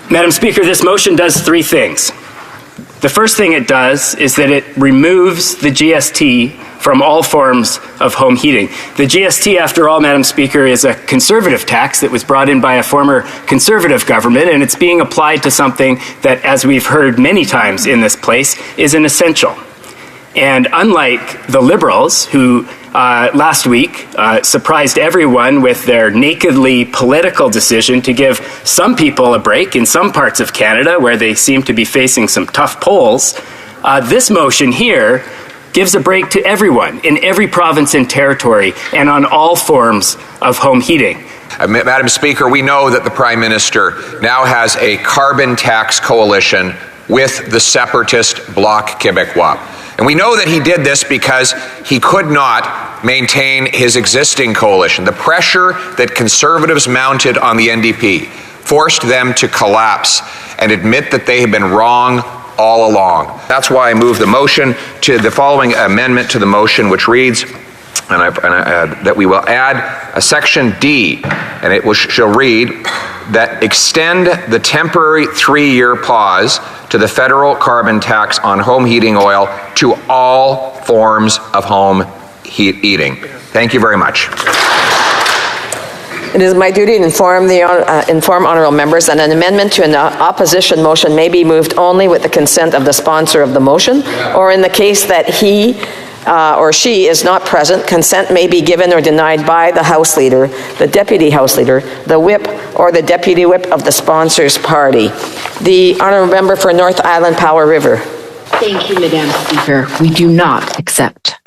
Madam Speaker, this motion does three things. The first thing it does is that it removes the GST from all forms of home heating. The GST, after all, Madam Speaker, is a conservative tax that was brought in by a former conservative government, and it's being applied to something that, as we've heard many times in this place, is an essential. And unlike the Liberals, who last week surprised everyone with their nakedly political decision to give some people a break in some parts of Canada where they seem to be facing some tough polls, this motion here gives a break to everyone in every province and territory and on all forms of home heating. Madam Speaker, we know that the Prime Minister now has a carbon tax coalition with the separatist Bloc Québécois. And we know that he did this because he could not maintain his existing coalition. The pressure that Conservatives mounted on the NDP forced them to collapse and admit that they had been wrong all along. That's why I move the motion to the following amendment to the motion, which reads, that we will add a section D, and it shall read that extend the temporary 3-year pause to the federal carbon tax on home heating oil to all forms of home heating. Thank you very much. It is my duty to inform honourable members that an amendment to an opposition motion may be moved only with the consent of the sponsor of the motion, or in the case that he or she is not present, consent may be given or denied by the House Leader, the Deputy House Leader, the Whip, or the Deputy Whip of the sponsor's party. The honourable member for North Island Powell River. Thank you, Madam Speaker. We do not accept.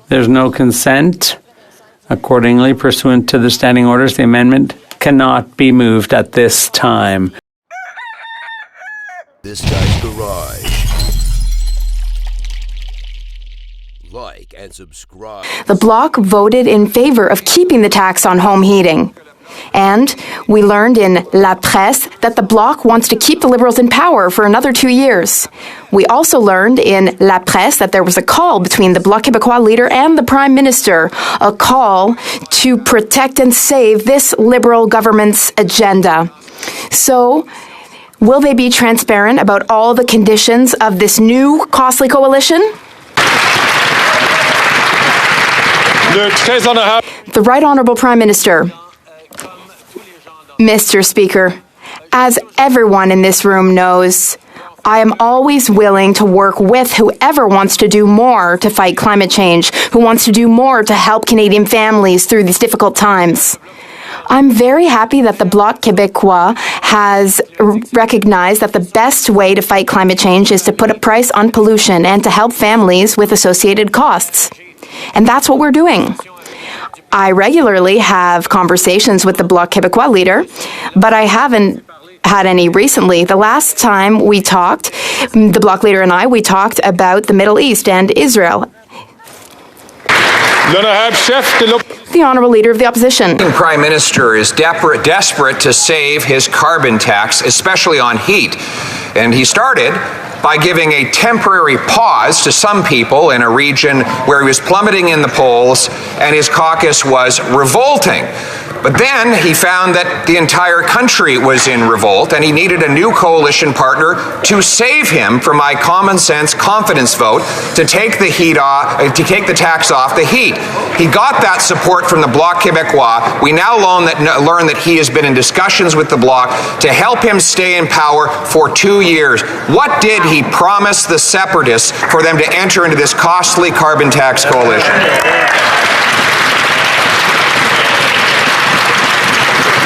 There's no consent. Accordingly, pursuant to the standing orders, the amendment cannot be moved at this time. This guy's garage. Like and subscribe. The Bloc voted in favor of keeping the tax on home heating. And we learned in La Presse that the Bloc wants to keep the Liberals in power for another 2 years. We also learned in La Presse that there was a call between the Bloc Québécois leader and the Prime Minister, a call to protect and save this Liberal government's agenda. So, will they be transparent about all the conditions of this new costly coalition? The Right Honourable Prime Minister. Mr. Speaker, as everyone in this room knows, I am always willing to work with whoever wants to do more to fight climate change, who wants to do more to help Canadian families through these difficult times. I'm very happy that the Bloc Québécois has recognized that the best way to fight climate change is to put a price on pollution and to help families with associated costs. And that's what we're doing. I regularly have conversations with the Bloc Québécois leader, but I haven't had any recently. The last time we talked, the Bloc leader and I, we talked about the Middle East and Israel. The Honourable Leader of the Opposition. The Prime Minister is desperate to save his carbon tax, especially on heat. And he started by giving a temporary pause to some people in a region where he was plummeting in the polls and his caucus was revolting. But then he found that the entire country was in revolt and he needed a new coalition partner to save him from my common sense confidence vote to take the tax off the heat. He got that support from the Bloc Québécois. We now learn that he has been in discussions with the Bloc to help him stay in power for 2 years. What did he promise the separatists for them to enter into this costly carbon tax coalition?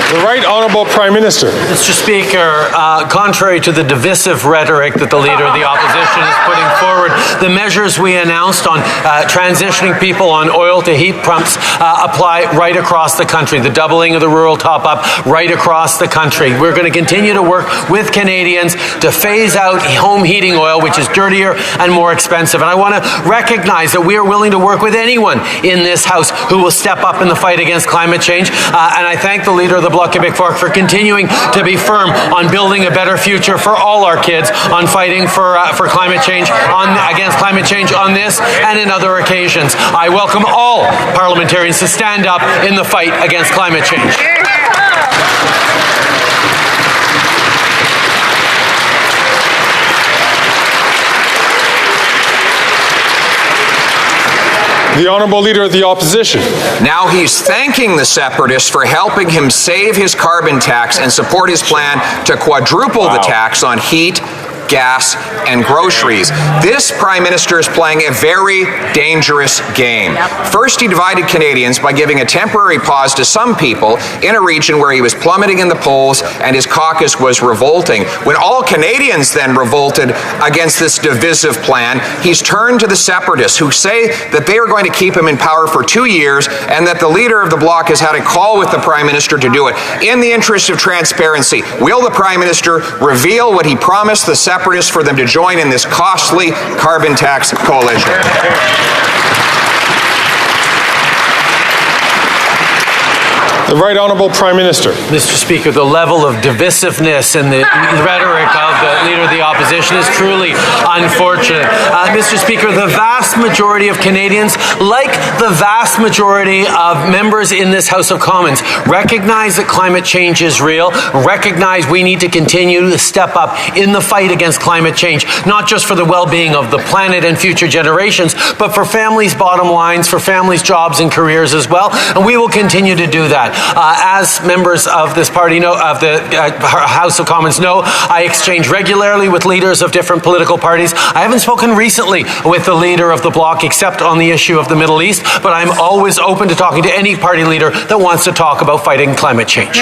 The Right Honourable Prime Minister. Mr. Speaker, contrary to the divisive rhetoric that the Leader of the Opposition is putting forward, the measures we announced on transitioning people on oil to heat pumps apply right across the country. The doubling of the rural top-up right across the country. We're going to continue to work with Canadians to phase out home heating oil, which is dirtier and more expensive. And I want to recognize that we are willing to work with anyone in this House who will step up in the fight against climate change. And I thank the Leader of the Bloc Québécois for continuing to be firm on building a better future for all our kids, on fighting for climate change, against climate change on this and in other occasions. I welcome all parliamentarians to stand up in the fight against climate change. The Honourable Leader of the Opposition. Now he's thanking the separatists for helping him save his carbon tax and support his plan to quadruple the tax on heat, gas, and groceries. This Prime Minister is playing a very dangerous game. First, he divided Canadians by giving a temporary pause to some people in a region where he was plummeting in the polls and his caucus was revolting. When all Canadians then revolted against this divisive plan, he's turned to the separatists who say that they are going to keep him in power for 2 years and that the leader of the Bloc has had a call with the Prime Minister to do it. In the interest of transparency, will the Prime Minister reveal what he promised the separatists for them to join in this costly carbon tax coalition? The Right Honourable Prime Minister. Mr. Speaker, the level of divisiveness and the rhetoric of the Leader of the Opposition is truly unfortunate. Mr. Speaker, the vast majority of Canadians, like the vast majority of members in this House of Commons, recognize that climate change is real, recognize we need to continue to step up in the fight against climate change, not just for the well-being of the planet and future generations, but for families' bottom lines, for families' jobs and careers as well, and we will continue to do that. As members of this party know, of the House of Commons know, I exchange regularly with leaders of different political parties. I haven't spoken recently with the leader of the Bloc except on the issue of the Middle East, but I'm always open to talking to any party leader that wants to talk about fighting climate change.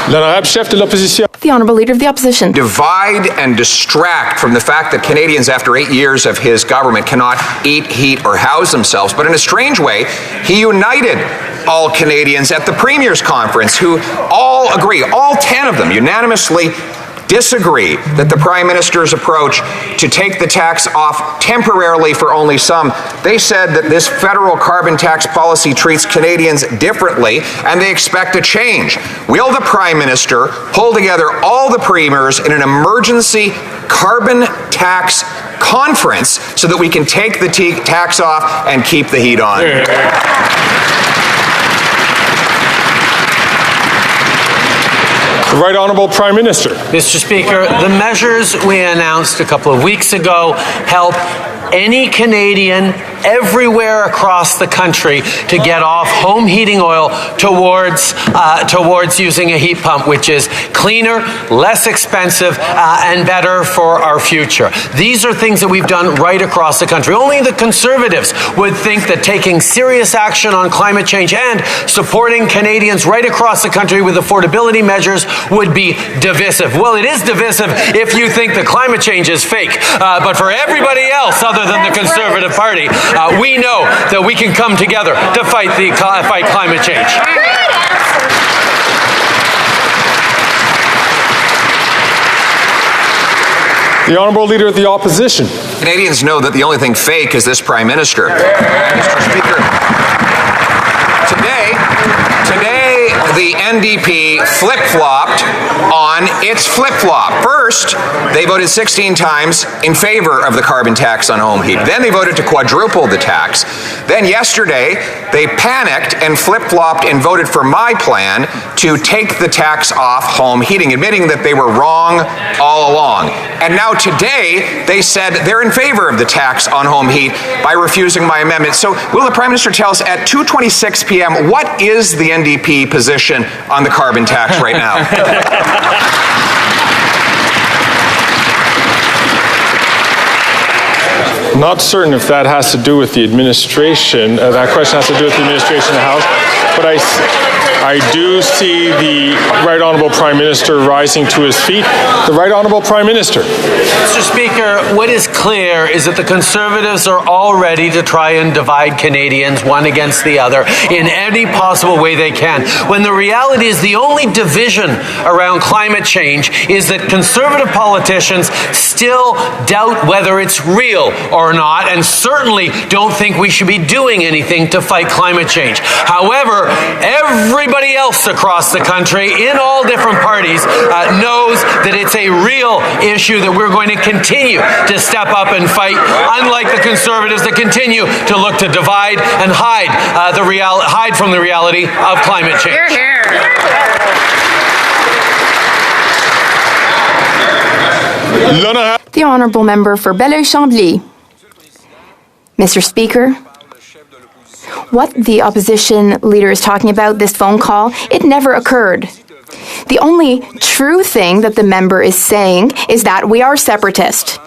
L'honorable chef de l'opposition. The Honourable Leader of the Opposition. Divide and distract from the fact that Canadians, after 8 years of his government, cannot eat, heat, or house themselves. But in a strange way, he united all Canadians at the Premier's Conference, who all agree, all 10 of them unanimously disagree that the Prime Minister's approach to take the tax off temporarily for only some. They said that this federal carbon tax policy treats Canadians differently and they expect a change. Will the Prime Minister pull together all the premiers in an emergency carbon tax conference so that we can take the tax off and keep the heat on? The Right Honourable Prime Minister. Mr. Speaker, the measures we announced a couple of weeks ago help any Canadian everywhere across the country to get off home heating oil towards using a heat pump, which is cleaner, less expensive, and better for our future. These are things that we've done right across the country. Only the Conservatives would think that taking serious action on climate change and supporting Canadians right across the country with affordability measures would be divisive. Well, it is divisive if you think that climate change is fake, but for everybody else other than the Conservative Party, we know that we can come together to fight climate change. The Honourable Leader of the Opposition. Canadians know that the only thing fake is this Prime Minister. Mr. Speaker, today the NDP flip-flopped on its flip-flop. First, they voted 16 times in favor of the carbon tax on home heat. Then they voted to quadruple the tax. Then yesterday, they panicked and flip-flopped and voted for my plan to take the tax off home heating, admitting that they were wrong all along. And now today, they said they're in favor of the tax on home heat by refusing my amendment. So will the Prime Minister tell us at 2:26 p.m. what is the NDP position on the carbon tax right now? Not certain if that has to do with the administration. That question has to do with the administration of the House. but I do see the Right Honourable Prime Minister rising to his feet. The Right Honourable Prime Minister. Mr. Speaker, what is clear is that the Conservatives are all ready to try and divide Canadians one against the other in any possible way they can, when the reality is the only division around climate change is that Conservative politicians still doubt whether it's real or not, and certainly don't think we should be doing anything to fight climate change. However, everybody else across the country, in all different parties, knows that it's a real issue that we're going to continue to step up and fight, unlike the Conservatives that continue to look to divide and hide from the reality of climate change. Hear, hear. The Honourable Member for Belleuil-Chambly. Mr. Speaker, what the opposition leader is talking about, this phone call, it never occurred. The only true thing that the member is saying is that we are separatist.